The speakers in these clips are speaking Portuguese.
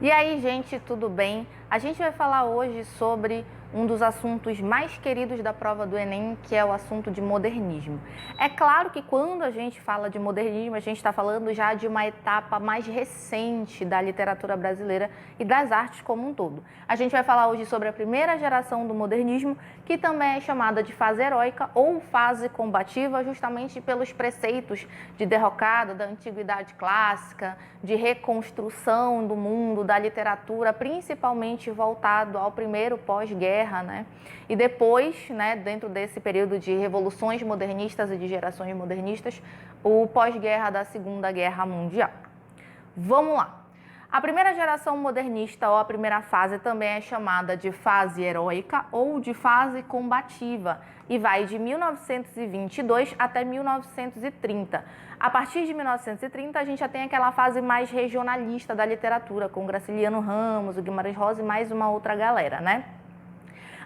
E aí, gente, tudo bem? A gente vai falar hoje sobre um dos assuntos mais queridos da prova do Enem, que é o assunto de modernismo. É claro que quando a gente fala de modernismo, a gente está falando já de uma etapa mais recente da literatura brasileira e das artes como um todo. A gente vai falar hoje sobre a primeira geração do modernismo, que também é chamada de fase heróica ou fase combativa, justamente pelos preceitos de derrocada da antiguidade clássica, de reconstrução do mundo, da literatura, principalmente voltado ao primeiro pós-guerra, né? E depois, né, dentro desse período de revoluções modernistas e de gerações modernistas, o pós-guerra da Segunda Guerra Mundial. Vamos lá. A primeira geração modernista, ou a primeira fase, também é chamada de fase heróica ou de fase combativa e vai de 1922 até 1930. A partir de 1930, a gente já tem aquela fase mais regionalista da literatura, com Graciliano Ramos, o Guimarães Rosa e mais uma outra galera, né?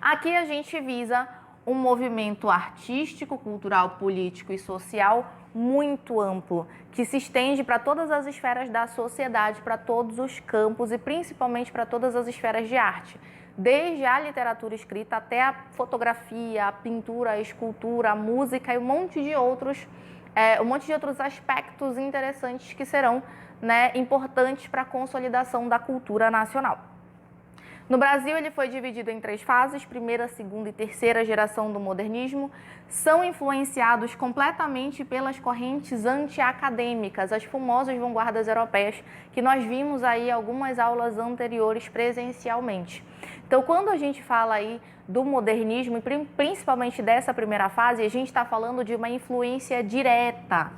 Aqui a gente visa um movimento artístico, cultural, político e social muito amplo, que se estende para todas as esferas da sociedade, para todos os campos e principalmente para todas as esferas de arte, desde a literatura escrita até a fotografia, a pintura, a escultura, a música e um monte de outros aspectos interessantes que serão, né, importantes para a consolidação da cultura nacional. No Brasil, ele foi dividido em três fases, primeira, segunda e terceira geração do modernismo, são influenciados completamente pelas correntes anti-acadêmicas, as famosas vanguardas europeias, que nós vimos aí algumas aulas anteriores presencialmente. Então, quando a gente fala aí do modernismo, e principalmente dessa primeira fase, a gente está falando de uma influência direta,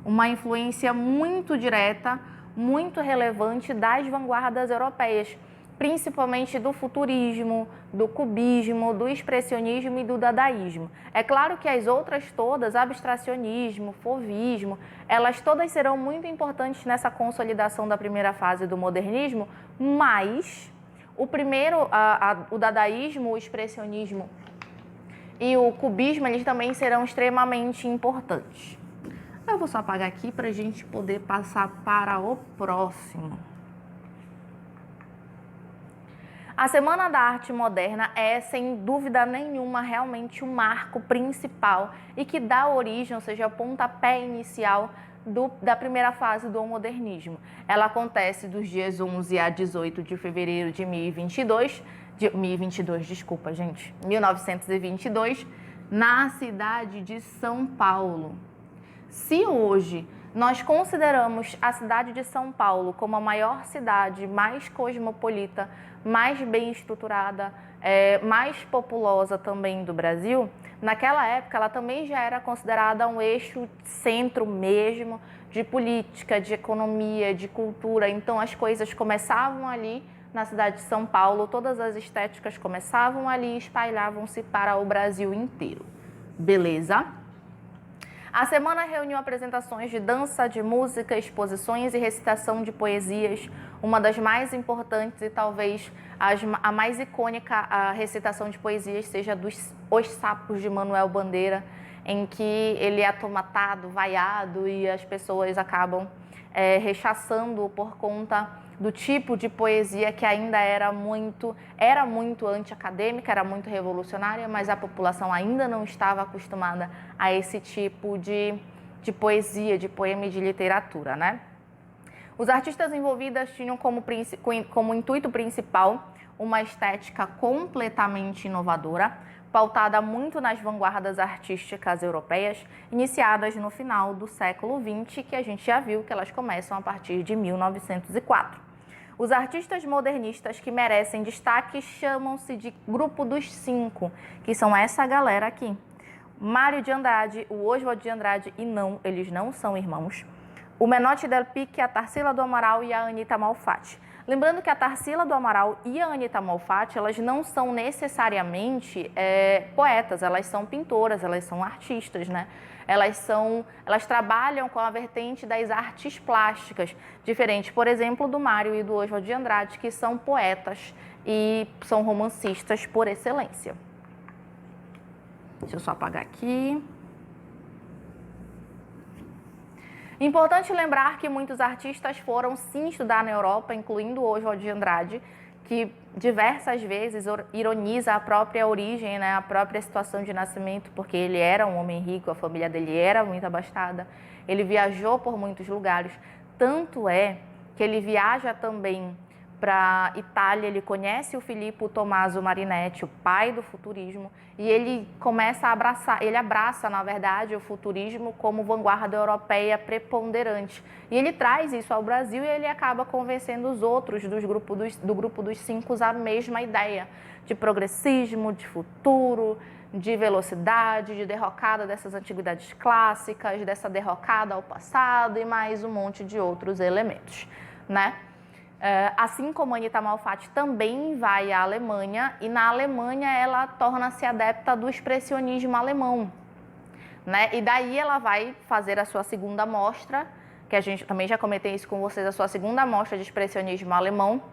uma influência muito direta, muito relevante das vanguardas europeias, principalmente do futurismo, do cubismo, do expressionismo e do dadaísmo. É claro que as outras todas, abstracionismo, fauvismo, elas todas serão muito importantes nessa consolidação da primeira fase do modernismo, mas o primeiro, o dadaísmo, o expressionismo e o cubismo, eles também serão extremamente importantes. Eu vou só apagar aqui para a gente poder passar para o próximo. A Semana da Arte Moderna é, sem dúvida nenhuma, realmente um marco principal e que dá origem, ou seja, o pontapé inicial da primeira fase do modernismo. Ela acontece dos dias 11 a 18 de fevereiro de 1922, na cidade de São Paulo. Se hoje nós consideramos a cidade de São Paulo como a maior cidade, mais cosmopolita, mais bem estruturada, mais populosa também do Brasil, naquela época ela também já era considerada um eixo centro mesmo de política, de economia, de cultura. Então as coisas começavam ali na cidade de São Paulo, todas as estéticas começavam ali e espalhavam-se para o Brasil inteiro. Beleza? A semana reuniu apresentações de dança, de música, exposições e recitação de poesias. Uma das mais importantes e talvez a mais icônica, a recitação de poesias, seja dos Os Sapos de Manuel Bandeira, em que ele é atomatado, vaiado e as pessoas acabam rechaçando por conta do tipo de poesia que ainda era muito anti-acadêmica, era muito revolucionária, mas a população ainda não estava acostumada a esse tipo de poesia, de poema e de literatura, né? Os artistas envolvidos tinham como intuito principal uma estética completamente inovadora, pautada muito nas vanguardas artísticas europeias, iniciadas no final do século XX, que a gente já viu que elas começam a partir de 1904. Os artistas modernistas que merecem destaque chamam-se de Grupo dos Cinco, que são essa galera aqui. Mário de Andrade, o Oswald de Andrade, e não, eles não são irmãos. O Menotti del Pique, a Tarsila do Amaral e a Anita Malfatti. Lembrando que a Tarsila do Amaral e a Anita Malfatti, elas não são necessariamente poetas, elas são pintoras, elas são artistas, né? Elas trabalham com a vertente das artes plásticas, diferente, por exemplo, do Mário e do Oswald de Andrade, que são poetas e são romancistas por excelência. Deixa eu só apagar aqui. Importante lembrar que muitos artistas foram sim estudar na Europa, incluindo Oswald de Andrade, que diversas vezes ironiza a própria origem, né, a própria situação de nascimento, porque ele era um homem rico, a família dele era muito abastada, ele viajou por muitos lugares, tanto é que ele viaja também para Itália, ele conhece o Filippo Tommaso Marinetti, o pai do futurismo, e ele começa a abraçar, ele abraça, na verdade, o futurismo como vanguarda europeia preponderante. E ele traz isso ao Brasil e ele acaba convencendo os outros do grupo dos cinco a mesma ideia de progressismo, de futuro, de velocidade, de derrocada dessas antiguidades clássicas, dessa derrocada ao passado e mais um monte de outros elementos, né? Assim como a Anita Malfatti também vai à Alemanha, e na Alemanha ela torna-se adepta do expressionismo alemão, né? E daí ela vai fazer a sua segunda mostra, que a gente também já comentei isso com vocês, a sua segunda mostra de expressionismo alemão,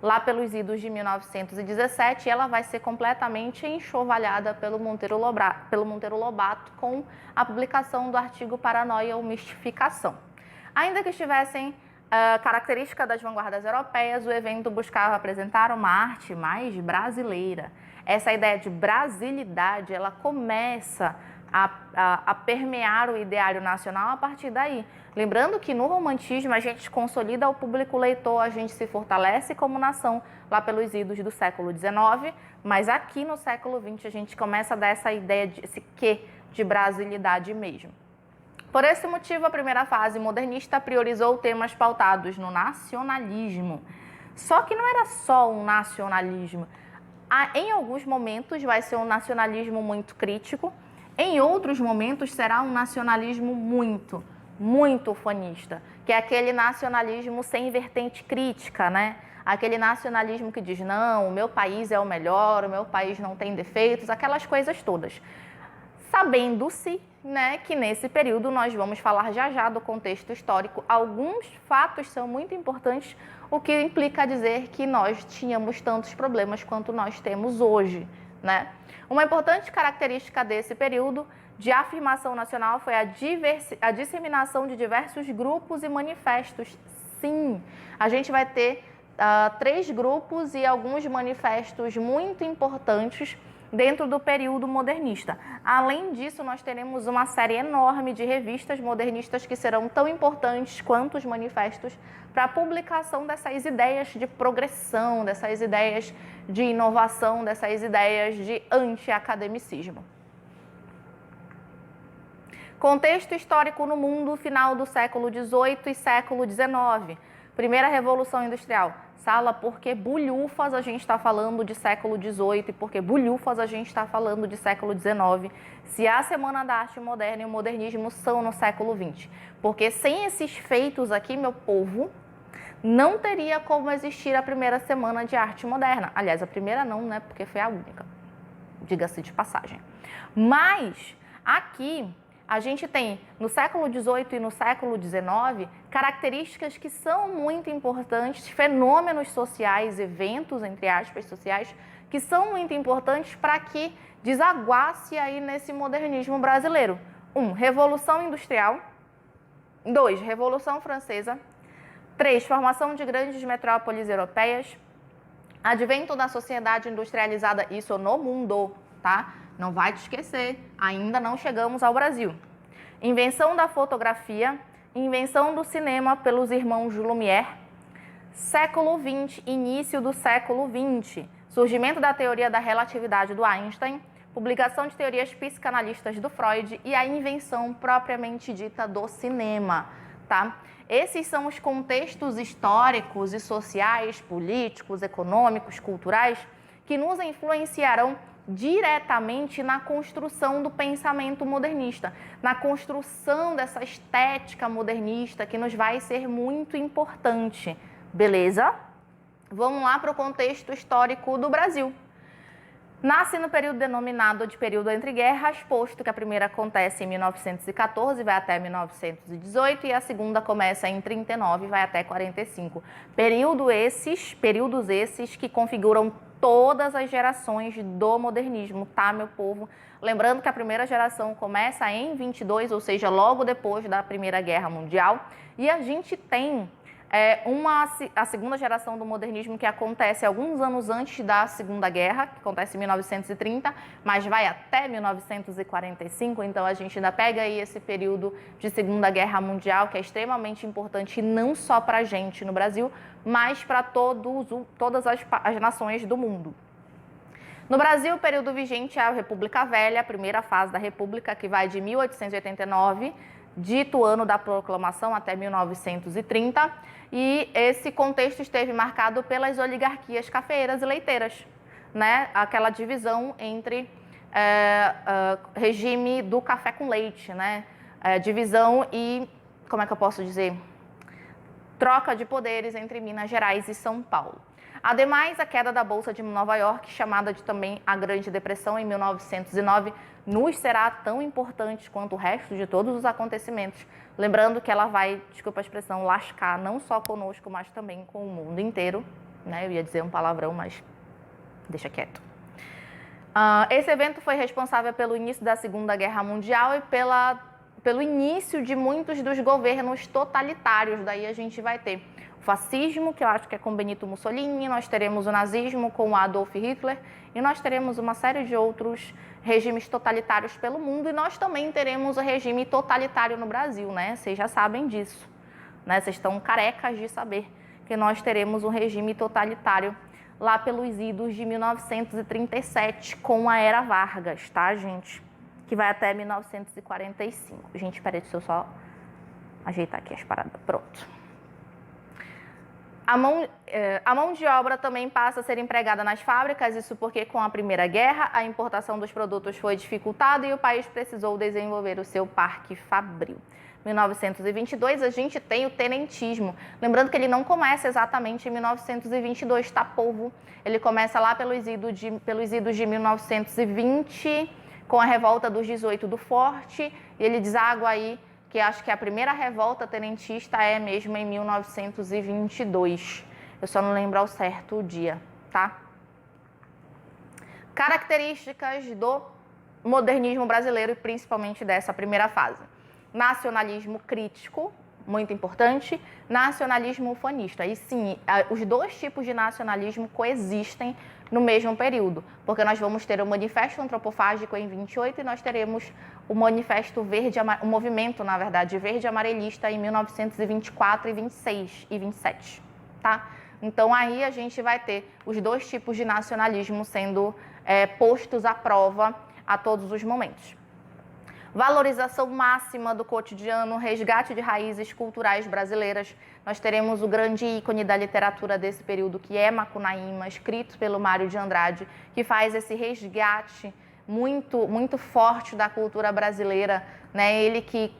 lá pelos idos de 1917, e ela vai ser completamente enxovalhada pelo Monteiro Lobato com a publicação do artigo Paranoia ou Mistificação. Ainda que estivessem característica das vanguardas europeias, o evento buscava apresentar uma arte mais brasileira. Essa ideia de brasilidade, ela começa a permear o ideário nacional a partir daí. Lembrando que no romantismo a gente consolida o público leitor, a gente se fortalece como nação lá pelos idos do século XIX, mas aqui no século XX a gente começa a dar essa ideia, esse quê de brasilidade mesmo. Por esse motivo, a primeira fase modernista priorizou temas pautados no nacionalismo. Só que não era só um nacionalismo. Em alguns momentos vai ser um nacionalismo muito crítico, em outros momentos será um nacionalismo muito ufanista, que é aquele nacionalismo sem vertente crítica, né? Aquele nacionalismo que diz, não, o meu país é o melhor, o meu país não tem defeitos, aquelas coisas todas. Sabendo-se, né, que nesse período nós vamos falar já do contexto histórico, alguns fatos são muito importantes, o que implica dizer que nós tínhamos tantos problemas quanto nós temos hoje, né? Uma importante característica desse período de afirmação nacional foi a disseminação de diversos grupos e manifestos. Sim, a gente vai ter 3 grupos e alguns manifestos muito importantes dentro do período modernista. Além disso, nós teremos uma série enorme de revistas modernistas que serão tão importantes quanto os manifestos para a publicação dessas ideias de progressão, dessas ideias de inovação, dessas ideias de anti-academicismo. Contexto histórico no mundo final do século XVIII e século XIX. Primeira Revolução Industrial. Sala, por que bulhufas a gente está falando de século XVIII e por que bulhufas a gente está falando de século XIX, se a Semana da Arte Moderna e o modernismo são no século XX? Porque sem esses feitos aqui, meu povo, não teria como existir a primeira Semana de Arte Moderna. Aliás, a primeira não, né? Porque foi a única, diga-se de passagem. Mas aqui a gente tem, no século XVIII e no século XIX, características que são muito importantes, fenômenos sociais, eventos, entre aspas, sociais, que são muito importantes para que desaguasse aí nesse modernismo brasileiro. 1. Revolução Industrial. 2. Revolução Francesa. 3. Formação de grandes metrópoles europeias. Advento da sociedade industrializada, isso no mundo, tá? Não vai te esquecer, ainda não chegamos ao Brasil. Invenção da fotografia, invenção do cinema pelos irmãos Lumière. Século XX, início do século XX, surgimento da teoria da relatividade do Einstein, publicação de teorias psicanalistas do Freud e a invenção propriamente dita do cinema, tá? Esses são os contextos históricos e sociais, políticos, econômicos, culturais que nos influenciarão diretamente na construção do pensamento modernista, na construção dessa estética modernista que nos vai ser muito importante, beleza? Vamos lá para o contexto histórico do Brasil. Nasce no período denominado de período entre guerras, posto que a primeira acontece em 1914 e vai até 1918 e a segunda começa em 39 e vai até 45. Períodos esses que configuram todas as gerações do modernismo, tá, meu povo? Lembrando que a primeira geração começa em 22, ou seja, logo depois da Primeira Guerra Mundial, e a gente tem a segunda geração do modernismo que acontece alguns anos antes da Segunda Guerra, que acontece em 1930, mas vai até 1945, então a gente ainda pega aí esse período de Segunda Guerra Mundial, que é extremamente importante não só para a gente no Brasil, mas para todas as nações do mundo. No Brasil, o período vigente é a República Velha, a primeira fase da República, que vai de 1889, dito ano da proclamação, até 1930, e esse contexto esteve marcado pelas oligarquias cafeeiras e leiteiras, né? Aquela divisão entre regime do café com leite, né? Divisão e, como é que eu posso dizer? Troca de poderes entre Minas Gerais e São Paulo. Ademais, a queda da Bolsa de Nova York, chamada de também a Grande Depressão em 1909, nos será tão importante quanto o resto de todos os acontecimentos. Lembrando que ela vai, desculpa a expressão, lascar não só conosco, mas também com o mundo inteiro. Né? Eu ia dizer um palavrão, mas deixa quieto. Esse evento foi responsável pelo início da Segunda Guerra Mundial e pelo início de muitos dos governos totalitários. Daí a gente vai ter o fascismo, que eu acho que é com Benito Mussolini, nós teremos o nazismo com Adolf Hitler e nós teremos uma série de outros regimes totalitários pelo mundo e nós também teremos o regime totalitário no Brasil, né? Vocês já sabem disso, né? Vocês estão carecas de saber que nós teremos um regime totalitário lá pelos idos de 1937 com a Era Vargas, tá, gente? Que vai até 1945. Gente, peraí, deixa eu só ajeitar aqui as paradas. Pronto. A mão de obra também passa a ser empregada nas fábricas, isso porque com a Primeira Guerra a importação dos produtos foi dificultada e o país precisou desenvolver o seu parque fabril. Em 1922 a gente tem o tenentismo, lembrando que ele não começa exatamente em 1922, tá, povo? Ele começa lá pelos idos de 1920, com a revolta dos 18 do Forte, e ele deságua aí, que acho que a primeira revolta tenentista é mesmo em 1922. Eu só não lembro ao certo o dia, tá? Características do modernismo brasileiro e principalmente dessa primeira fase. Nacionalismo crítico, muito importante, nacionalismo ufanista. E sim, os dois tipos de nacionalismo coexistem no mesmo período, porque nós vamos ter o Manifesto Antropofágico em 28 e nós teremos o Manifesto o movimento, na verdade, verde-amarelista em 1924 e 26 e 27, tá? Então aí a gente vai ter os dois tipos de nacionalismo sendo postos à prova a todos os momentos. Valorização máxima do cotidiano, resgate de raízes culturais brasileiras. Nós teremos o grande ícone da literatura desse período, que é Macunaíma, escrito pelo Mário de Andrade, que faz esse resgate muito, muito forte da cultura brasileira, né? Ele que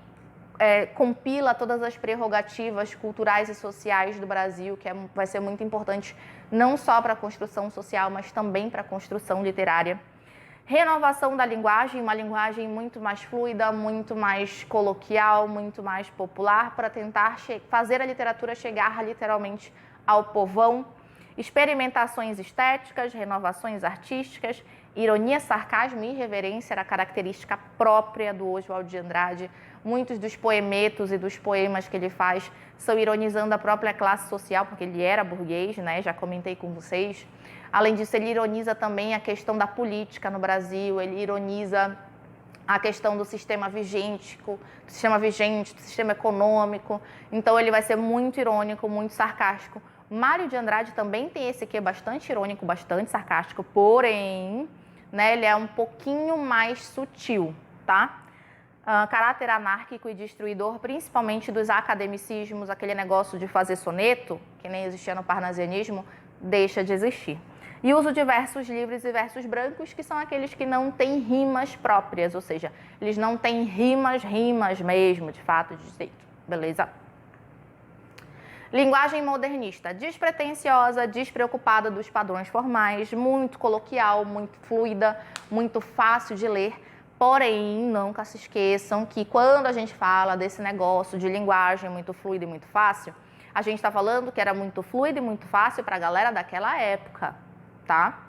compila todas as prerrogativas culturais e sociais do Brasil, que vai ser muito importante não só para a construção social, mas também para a construção literária. Renovação da linguagem, uma linguagem muito mais fluida, muito mais coloquial, muito mais popular, para tentar fazer a literatura chegar literalmente ao povão. Experimentações estéticas, renovações artísticas, ironia, sarcasmo e irreverência era a característica própria do Oswald de Andrade. Muitos dos poemetos e dos poemas que ele faz são ironizando a própria classe social, porque ele era burguês, né? Já comentei com vocês. Além disso, ele ironiza também a questão da política no Brasil, ele ironiza a questão do sistema vigente, do sistema econômico. Então, ele vai ser muito irônico, muito sarcástico. Mário de Andrade também tem esse quê bastante irônico, bastante sarcástico, porém, né, ele é um pouquinho mais sutil, tá? Caráter anárquico e destruidor, principalmente dos academicismos, aquele negócio de fazer soneto, que nem existia no parnasianismo, deixa de existir. E uso de versos livres e versos brancos, que são aqueles que não têm rimas próprias, ou seja, eles não têm rimas mesmo, de fato, de jeito, beleza? Linguagem modernista, despretensiosa, despreocupada dos padrões formais, muito coloquial, muito fluida, muito fácil de ler. Porém, nunca se esqueçam que quando a gente fala desse negócio de linguagem muito fluida e muito fácil, a gente está falando que era muito fluido e muito fácil para a galera daquela época, tá?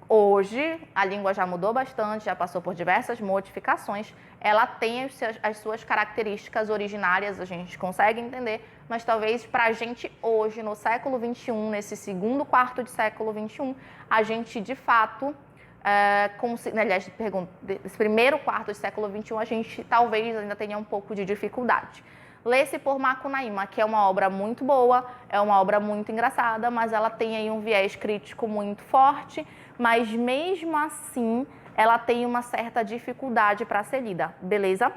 Hoje, a língua já mudou bastante, já passou por diversas modificações. Ela tem as suas características originárias, a gente consegue entender, mas talvez para a gente hoje, no século XXI, nesse segundo quarto de século XXI, a gente de fato, aliás, nesse primeiro quarto de século XXI, a gente talvez ainda tenha um pouco de dificuldade. Lê-se por Macunaíma, que é uma obra muito boa, é uma obra muito engraçada, mas ela tem aí um viés crítico muito forte, mas mesmo assim ela tem uma certa dificuldade para ser lida, beleza?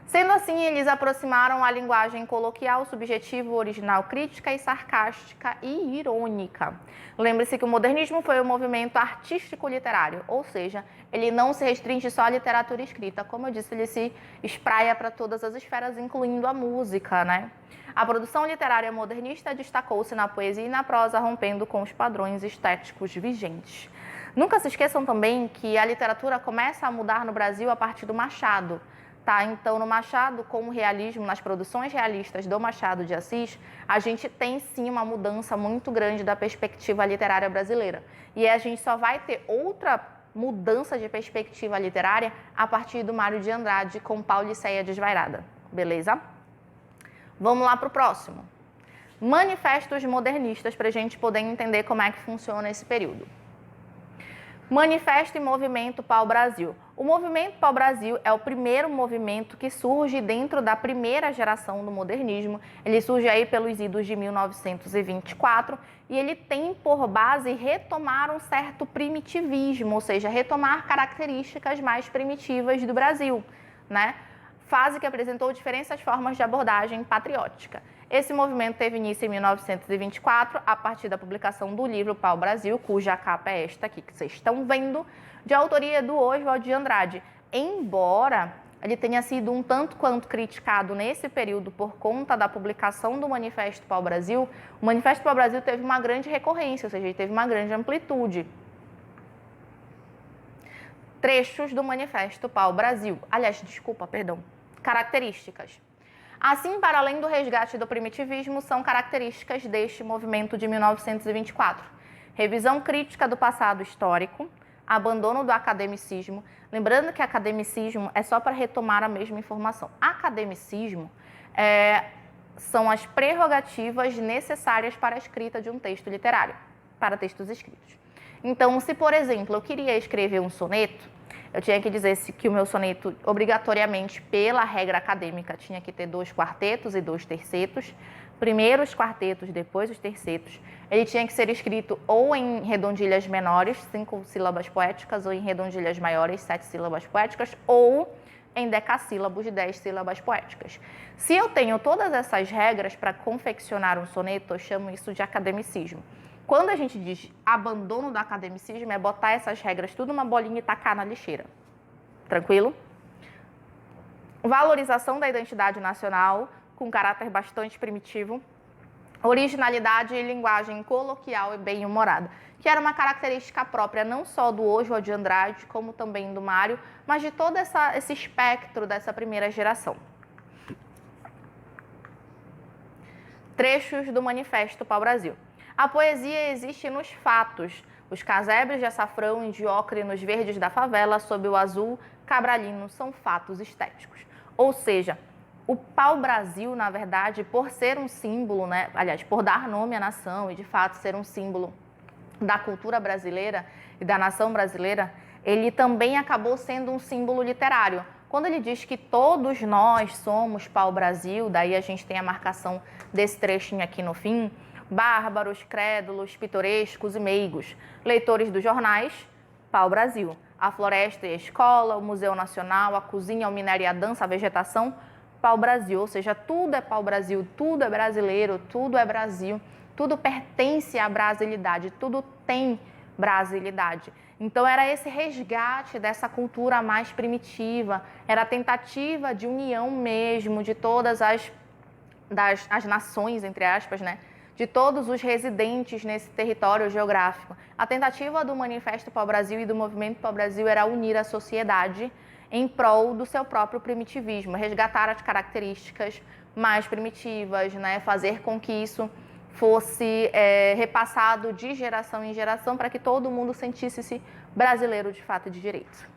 Sendo assim, eles aproximaram a linguagem coloquial, subjetivo, original, crítica e sarcástica e irônica. Lembre-se que o modernismo foi um movimento artístico-literário, ou seja, ele não se restringe só à literatura escrita. Como eu disse, ele se espraia para todas as esferas, incluindo a música, né? A produção literária modernista destacou-se na poesia e na prosa, rompendo com os padrões estéticos vigentes. Nunca se esqueçam também que a literatura começa a mudar no Brasil a partir do Machado. Tá, então, no Machado, com o realismo, nas produções realistas do Machado de Assis, a gente tem sim uma mudança muito grande da perspectiva literária brasileira. E a gente só vai ter outra mudança de perspectiva literária a partir do Mário de Andrade com Pauliceia Desvairada. Beleza? Vamos lá para o próximo. Manifestos modernistas, para a gente poder entender como é que funciona esse período. Manifesto e Movimento Pau-Brasil. O Movimento Pau-Brasil é o primeiro movimento que surge dentro da primeira geração do modernismo. Ele surge aí pelos idos de 1924 e ele tem por base retomar um certo primitivismo, ou seja, retomar características mais primitivas do Brasil, né? Fase que apresentou diferentes formas de abordagem patriótica. Esse movimento teve início em 1924, a partir da publicação do livro Pau-Brasil, cuja capa é esta aqui que vocês estão vendo, de autoria do Oswald de Andrade. Embora ele tenha sido um tanto quanto criticado nesse período por conta da publicação do Manifesto Pau-Brasil, o Manifesto Pau-Brasil teve uma grande recorrência, ou seja, ele teve uma grande amplitude. Trechos do Manifesto Pau-Brasil. Características. Assim, para além do resgate do primitivismo, são características deste movimento de 1924. Revisão crítica do passado histórico, abandono do academicismo. Lembrando que academicismo é só para retomar a mesma informação. Academicismo são as prerrogativas necessárias para a escrita de um texto literário, para textos escritos. Então, se, por exemplo, eu queria escrever um soneto, eu tinha que dizer que o meu soneto, obrigatoriamente, pela regra acadêmica, tinha que ter 2 quartetos e 2 tercetos. Primeiro os quartetos, depois os tercetos. Ele tinha que ser escrito ou em redondilhas menores, 5 sílabas poéticas, ou em redondilhas maiores, 7 sílabas poéticas, ou em decassílabos de 10 sílabas poéticas. Se eu tenho todas essas regras para confeccionar um soneto, eu chamo isso de academicismo. Quando a gente diz abandono do academicismo, é botar essas regras tudo numa bolinha e tacar na lixeira. Tranquilo? Valorização da identidade nacional, com caráter bastante primitivo. Originalidade e linguagem coloquial e bem-humorada, que era uma característica própria não só do Oswald de Andrade, como também do Mário, mas de todo esse espectro dessa primeira geração. Trechos do Manifesto Pau-Brasil. A poesia existe nos fatos, os casebres de açafrão e de ocre nos verdes da favela, sob o azul cabralino, são fatos estéticos. Ou seja, o pau-brasil, na verdade, por ser um símbolo, né, aliás, por dar nome à nação e de fato ser um símbolo da cultura brasileira e da nação brasileira, ele também acabou sendo um símbolo literário. Quando ele diz que todos nós somos pau-brasil, daí a gente tem a marcação desse trechinho aqui no fim, bárbaros, crédulos, pitorescos e meigos, leitores dos jornais, pau-brasil. A floresta e a escola, o Museu Nacional, a cozinha, o minério e a dança, a vegetação, pau-brasil. Ou seja, tudo é pau-brasil, tudo é brasileiro, tudo é Brasil, tudo pertence à brasilidade, tudo tem brasilidade. Então, era esse resgate dessa cultura mais primitiva, era a tentativa de união mesmo de todas as nações, entre aspas, né? De todos os residentes nesse território geográfico. A tentativa do Manifesto Pau-Brasil e do Movimento Pau-Brasil era unir a sociedade em prol do seu próprio primitivismo, resgatar as características mais primitivas, né? Fazer com que isso fosse repassado de geração em geração para que todo mundo sentisse-se brasileiro de fato e de direito.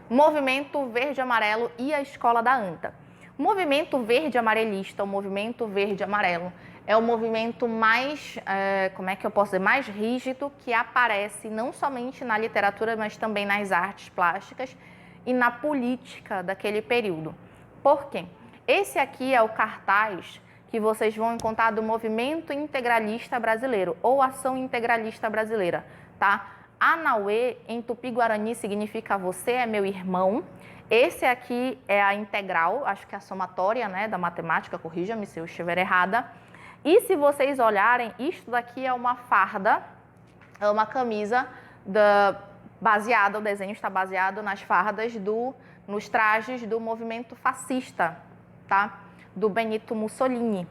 Movimento Verde Amarelo e a Escola da ANTA. O movimento verde amarelista, o movimento verde amarelo, é o movimento mais, mais rígido que aparece não somente na literatura, mas também nas artes plásticas e na política daquele período. Por quê? Esse aqui é o cartaz que vocês vão encontrar do movimento integralista brasileiro, ou ação integralista brasileira, tá? Anauê, em Tupi-Guarani, significa você é meu irmão. Esse aqui é a integral, acho que é a somatória, né, da matemática, corrija-me se eu estiver errada. E se vocês olharem, isto daqui é uma farda, é uma camisa baseada, o desenho está baseado nas fardas nos trajes do movimento fascista, tá? Do Benito Mussolini.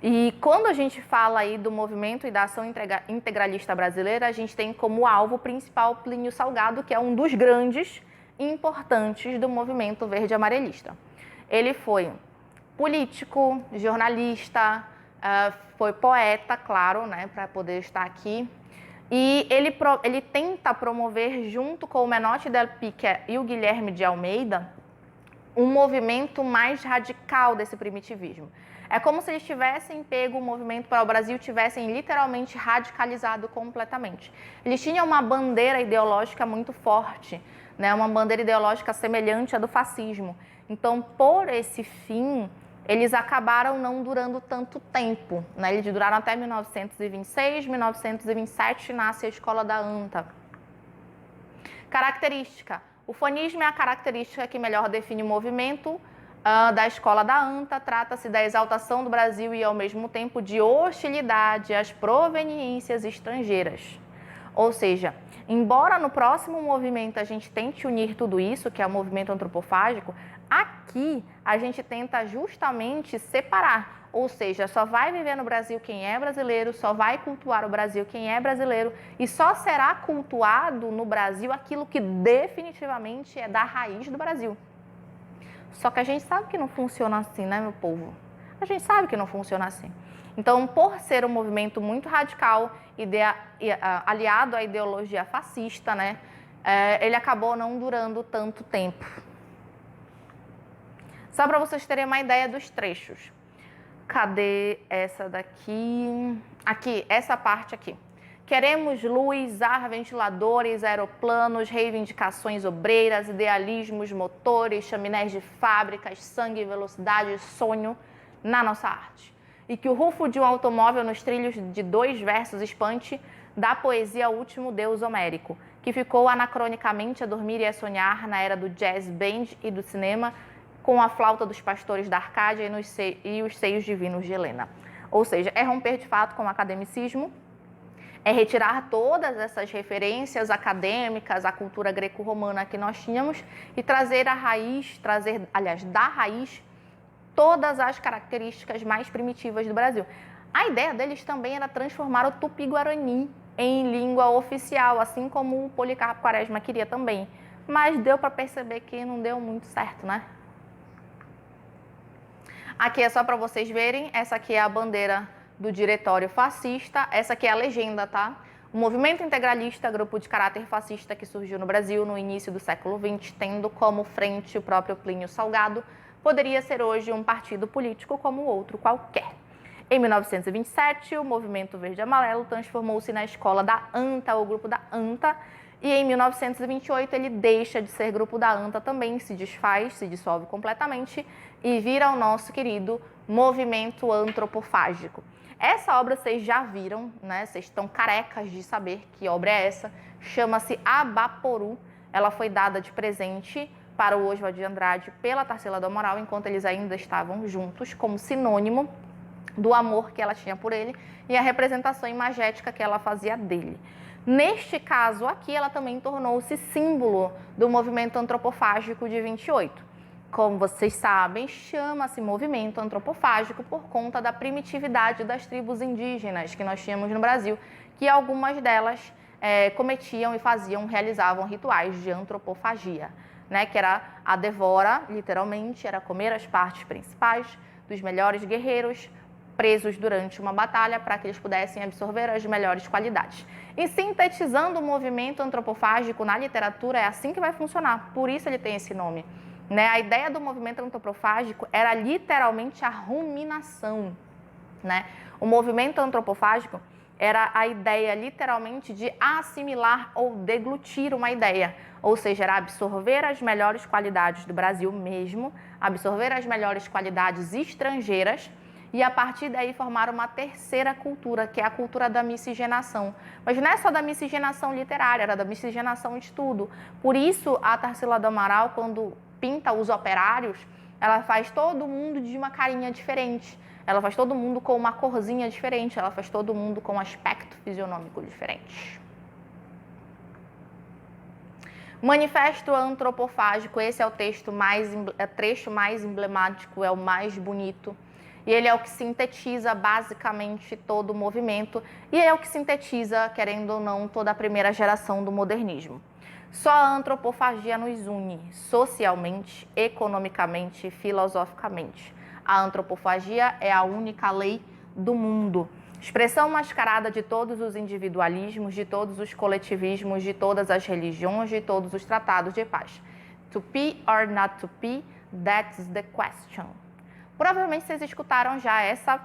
E quando a gente fala aí do movimento e da ação integralista brasileira, a gente tem como alvo principal Plínio Salgado, que é um dos grandes e importantes do movimento verde amarelista. Ele foi político, jornalista, foi poeta, claro, né, para poder estar aqui. E ele tenta promover, junto com o Menotti del Pica e o Guilherme de Almeida, um movimento mais radical desse primitivismo. É como se eles tivessem pego o movimento para o Brasil, tivessem literalmente radicalizado completamente. Eles tinham uma bandeira ideológica muito forte, né? Uma bandeira ideológica semelhante à do fascismo. Então, por esse fim, eles acabaram não durando tanto tempo, né? Eles duraram até 1926, 1927 nasce a Escola da ANTA. Característica. O fanismo é a característica que melhor define o movimento da Escola da ANTA. Trata-se da exaltação do Brasil e, ao mesmo tempo, de hostilidade às proveniências estrangeiras. Ou seja, embora no próximo movimento a gente tente unir tudo isso, que é o movimento antropofágico, aqui a gente tenta justamente separar. Ou seja, só vai viver no Brasil quem é brasileiro, só vai cultuar o Brasil quem é brasileiro e só será cultuado no Brasil aquilo que definitivamente é da raiz do Brasil. Só que a gente sabe que não funciona assim, né, meu povo? A gente sabe que não funciona assim. Então, por ser um movimento muito radical, aliado à ideologia fascista, né, ele acabou não durando tanto tempo. Só para vocês terem uma ideia dos trechos. Cadê essa daqui? Aqui, essa parte aqui. Queremos luz, ar, ventiladores, aeroplanos, reivindicações obreiras, idealismos, motores, chaminés de fábricas, sangue, velocidade, sonho na nossa arte. E que o rufo de um automóvel nos trilhos de 2 versos espante da poesia ao último deus homérico, que ficou anacronicamente a dormir e a sonhar na era do jazz band e do cinema, com a flauta dos pastores da Arcádia e os seios divinos de Helena. Ou seja, é romper de fato com o academicismo, é retirar todas essas referências acadêmicas à cultura greco-romana que nós tínhamos e trazer da raiz, todas as características mais primitivas do Brasil. A ideia deles também era transformar o Tupi-Guarani em língua oficial, assim como o Policarpo Quaresma queria também. Mas deu para perceber que não deu muito certo, né? Aqui é só para vocês verem, essa aqui é a bandeira do diretório fascista, essa aqui é a legenda, tá? O movimento integralista, grupo de caráter fascista que surgiu no Brasil no início do século XX, tendo como frente o próprio Plínio Salgado, poderia ser hoje um partido político como outro qualquer. Em 1927, o movimento verde e amarelo transformou-se na Escola da ANTA, o grupo da ANTA, e em 1928 ele deixa de ser grupo da ANTA também, se desfaz, se dissolve completamente e vira o nosso querido movimento antropofágico. Essa obra vocês já viram, né? Vocês estão carecas de saber que obra é essa. Chama-se Abaporu. Ela foi dada de presente para o Oswald de Andrade pela Tarsila do Amaral, enquanto eles ainda estavam juntos, como sinônimo do amor que ela tinha por ele e a representação imagética que ela fazia dele. Neste caso aqui, ela também tornou-se símbolo do movimento antropofágico de 28. Como vocês sabem, chama-se movimento antropofágico por conta da primitividade das tribos indígenas que nós tínhamos no Brasil, que algumas delas cometiam e realizavam rituais de antropofagia, né? Que era a devora, literalmente, era comer as partes principais dos melhores guerreiros presos durante uma batalha para que eles pudessem absorver as melhores qualidades. E sintetizando o movimento antropofágico na literatura, é assim que vai funcionar, por isso ele tem esse nome. Né? A ideia do movimento antropofágico era literalmente a ruminação. Né? O movimento antropofágico era a ideia literalmente de assimilar ou deglutir uma ideia, ou seja, era absorver as melhores qualidades do Brasil mesmo, absorver as melhores qualidades estrangeiras e a partir daí formar uma terceira cultura, que é a cultura da miscigenação. Mas não é só da miscigenação literária, era da miscigenação de tudo. Por isso, a Tarsila do Amaral, quando pinta os operários, ela faz todo mundo de uma carinha diferente. Ela faz todo mundo com uma corzinha diferente, ela faz todo mundo com um aspecto fisionômico diferente. Manifesto Antropofágico, esse é o trecho mais emblemático, é o mais bonito. E ele é o que sintetiza basicamente todo o movimento e é o que sintetiza, querendo ou não, toda a primeira geração do modernismo. Só a antropofagia nos une, socialmente, economicamente e filosoficamente. A antropofagia é a única lei do mundo. Expressão mascarada de todos os individualismos, de todos os coletivismos, de todas as religiões, de todos os tratados de paz. To be or not to be, that's the question. Provavelmente vocês escutaram já essa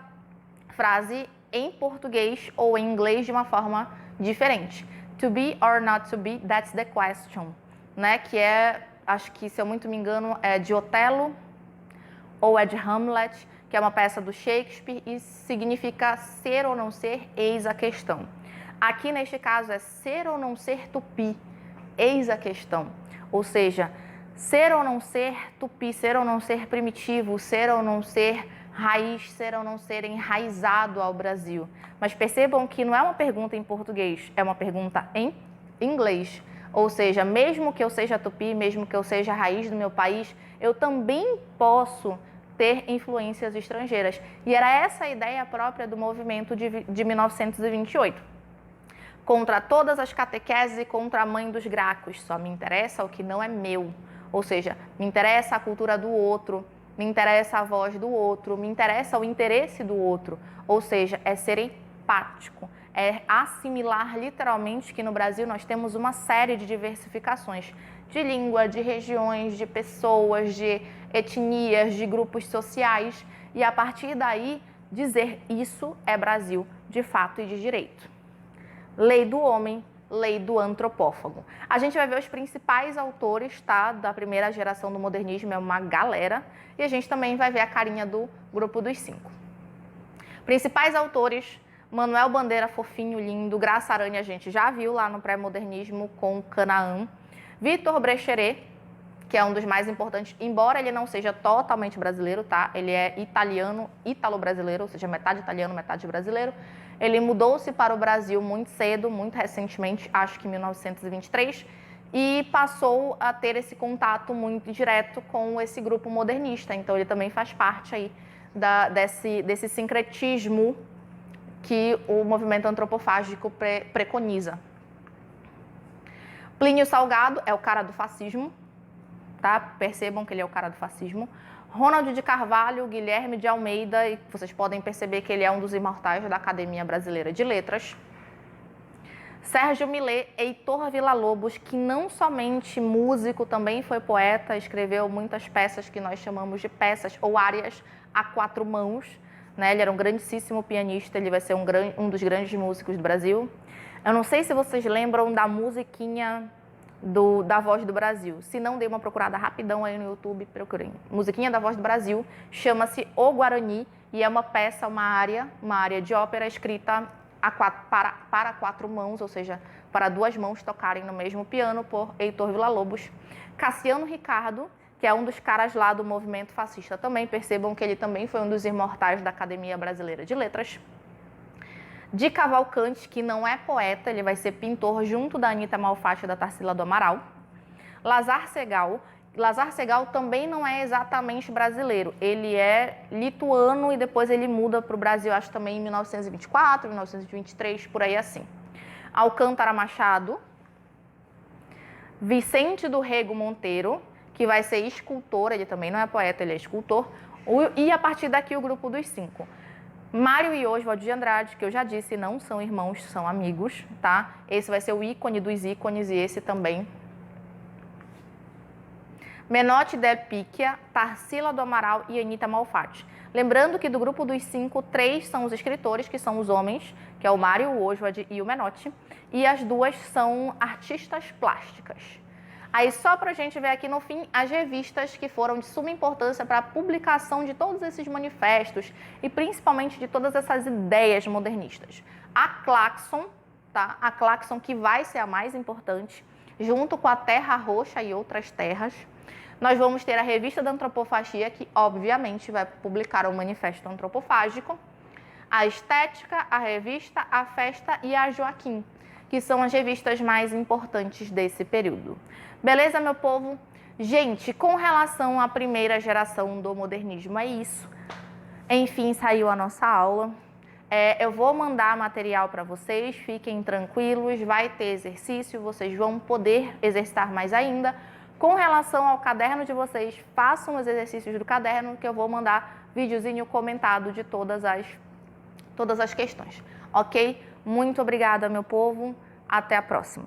frase em português ou em inglês de uma forma diferente. To be or not to be, that's the question. Né? Que é, acho que se eu muito me engano, é de Otelo ou é de Hamlet, que é uma peça do Shakespeare e significa ser ou não ser, eis a questão. Aqui neste caso é ser ou não ser tupi, eis a questão. Ou seja, ser ou não ser tupi, ser ou não ser primitivo, ser ou não ser raiz, ser ou não ser enraizado ao Brasil. Mas percebam que não é uma pergunta em português, é uma pergunta em inglês. Ou seja, mesmo que eu seja tupi, mesmo que eu seja raiz do meu país, eu também posso ter influências estrangeiras. E era essa a ideia própria do movimento de 1928. Contra todas as catequeses e contra a mãe dos gracos, só me interessa o que não é meu. Ou seja, me interessa a cultura do outro, me interessa a voz do outro, me interessa o interesse do outro. Ou seja, é ser empático, é assimilar literalmente que no Brasil nós temos uma série de diversificações de língua, de regiões, de pessoas, de etnias, de grupos sociais e a partir daí dizer isso é Brasil de fato e de direito. Lei do homem, lei do antropófago. A gente vai ver os principais autores, tá, da primeira geração do modernismo, é uma galera, e a gente também vai ver a carinha do grupo dos 5. Principais autores: Manuel Bandeira, fofinho, lindo. Graça Aranha, a gente já viu lá no pré-modernismo com Canaã. Vitor Brecheret, que é um dos mais importantes, embora ele não seja totalmente brasileiro, tá? Ele é italiano, ítalo-brasileiro, ou seja, metade italiano, metade brasileiro. Ele mudou-se para o Brasil muito cedo, muito recentemente, acho que em 1923, e passou a ter esse contato muito direto com esse grupo modernista. Então, ele também faz parte aí desse sincretismo que o movimento antropofágico preconiza. Plínio Salgado é o cara do fascismo, tá? Percebam que ele é o cara do fascismo. Ronald de Carvalho, Guilherme de Almeida, e vocês podem perceber que ele é um dos imortais da Academia Brasileira de Letras. Sérgio Millet, Heitor Villa-Lobos, que não somente músico, também foi poeta, escreveu muitas peças que nós chamamos de peças ou árias a 4 mãos. Né? Ele era um grandíssimo pianista, ele vai ser um dos grandes músicos do Brasil. Eu não sei se vocês lembram da musiquinha da Voz do Brasil. Se não, dê uma procurada rapidão aí no YouTube, procurem. Musiquinha da Voz do Brasil, chama-se O Guarani e é uma peça, uma área de ópera escrita para 4 mãos, ou seja, para 2 mãos tocarem no mesmo piano por Heitor Villa-Lobos. Cassiano Ricardo, que é um dos caras lá do movimento fascista também, percebam que ele também foi um dos imortais da Academia Brasileira de Letras. De Cavalcante, que não é poeta, ele vai ser pintor junto da Anita Malfatti e da Tarsila do Amaral. Lazar Segal. Lazar Segal também não é exatamente brasileiro, ele é lituano e depois ele muda para o Brasil, acho também em 1924, 1923, por aí assim. Alcântara Machado. Vicente do Rego Monteiro, que vai ser escultor, ele também não é poeta, ele é escultor. E a partir daqui o grupo dos 5. Mário e Oswald de Andrade, que eu já disse, não são irmãos, são amigos, tá? Esse vai ser o ícone dos ícones e esse também. Menotti Del Picchia, Tarsila do Amaral e Anita Malfatti. Lembrando que do grupo dos 5, 3 são os escritores, que são os homens, que é o Mário, o Oswald e o Menotti, e as 2 são artistas plásticas. Aí só para a gente ver aqui no fim as revistas que foram de suma importância para a publicação de todos esses manifestos e principalmente de todas essas ideias modernistas. A Claxon, tá? A Claxon que vai ser a mais importante, junto com a Terra Roxa e outras terras. Nós vamos ter a Revista da Antropofagia, que obviamente vai publicar o Manifesto Antropofágico, a Estética, a Revista, a Festa e a Joaquim, que são as revistas mais importantes desse período. Beleza, meu povo? Gente, com relação à primeira geração do modernismo, é isso. Enfim, saiu a nossa aula. Eu vou mandar material para vocês, fiquem tranquilos, vai ter exercício, vocês vão poder exercitar mais ainda. Com relação ao caderno de vocês, façam os exercícios do caderno, que eu vou mandar videozinho comentado de todas as questões, ok? Muito obrigada, meu povo. Até a próxima.